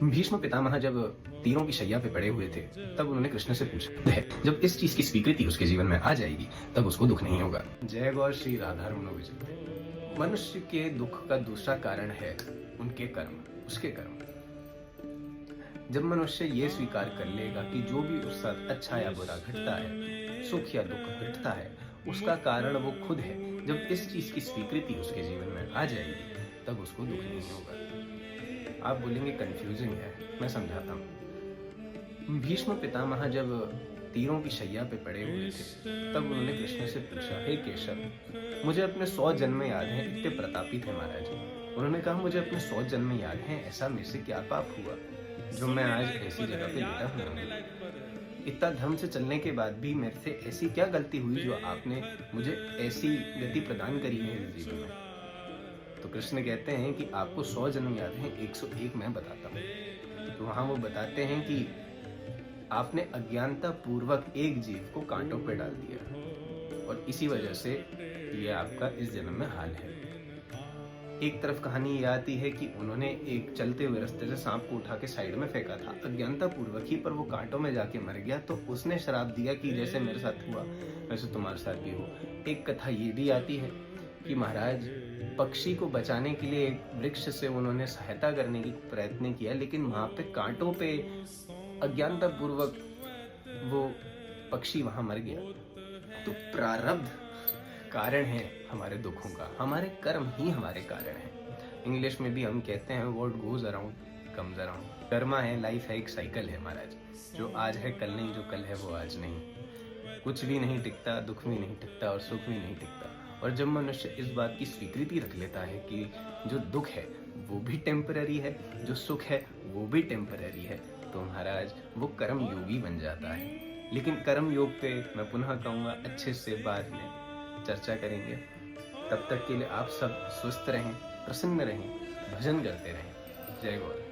भीष्म पितामह जब तीरों की शैया पे पड़े हुए थे तब उन्होंने कृष्ण से पूछा है जब इस चीज की स्वीकृति उसके जीवन में आ जाएगी तब उसको दुख नहीं होगा। जय गौर श्री राधा रमण विजय। मनुष्य के दुख का दूसरा कारण है उनके कर्म, उसके कर्म। जब मनुष्य ये स्वीकार कर लेगा कि जो भी उसके साथ अच्छा या बुरा घटता है, सुख या दुख घटता है, उसका कारण वो खुद है, जब इस चीज की स्वीकृति उसके जीवन में आ जाएगी तब उसको दुख नहीं होगा। आप बोलेंगे कंफ्यूजिंग है, मैं समझाता हूँ। भीष्म पितामह जब तीरों की शैया पे पड़े हुए थे तब उन्होंने कृष्ण से पूछा, हे केशव, मुझे अपने 100 जन्म याद हैं, इतने प्रतापी थे महाराज। उन्होंने कहा, मुझे अपने 100 जन्म याद हैं, ऐसा मेरे से क्या पाप हुआ जो मैं आज ऐसी जगह पे लेटा हूँ। इतना धर्म से चलने के बाद भी मेरे से ऐसी क्या गलती हुई जो आपने मुझे ऐसी गति प्रदान करी है इस जीवन में। तो कृष्ण कहते हैं कि आपको 100 जन्म याद हैं, 101 मैं बताता हूँ। तो वहां वो बताते हैं कि आपने अज्ञानता पूर्वक एक जीव को कांटों पे डाल दिया और इसी वजह से ये आपका इस जन्म में हाल है। एक तरफ कहानी ये आती है कि उन्होंने एक चलते हुए रास्ते से सांप को उठा के साइड में फेंका था अज्ञानता पूर्वक ही, पर वो कांटों में जाके मर गया तो उसने श्राप दिया कि जैसे मेरे साथ हुआ वैसे तुम्हारे साथ भी हो। एक कथा ये भी आती है कि महाराज पक्षी को बचाने के लिए एक वृक्ष से उन्होंने सहायता करने की प्रयत्न किया, लेकिन वहां पे कांटों पे अज्ञानता पूर्वक वो पक्षी वहां मर गया। तो प्रारब्ध कारण है हमारे दुखों का, हमारे कर्म ही हमारे कारण है। इंग्लिश में भी हम कहते हैं what goes around comes around. Karma है, लाइफ है, एक साइकिल है महाराज। जो आज है कल नहीं, जो कल है वो आज नहीं। कुछ भी नहीं टिकता, दुख भी नहीं टिकता और सुख भी नहीं टिकता। और जब मनुष्य इस बात की स्वीकृति रख लेता है कि जो दुख है वो भी टेम्पररी है, जो सुख है वो भी टेम्पररी है, तो महाराज वो कर्म योगी बन जाता है। लेकिन कर्म योग पे मैं पुनः कहूँगा अच्छे से बाद में चर्चा करेंगे। तब तक के लिए आप सब स्वस्थ रहें, प्रसन्न रहें, भजन करते रहें। जय गौर।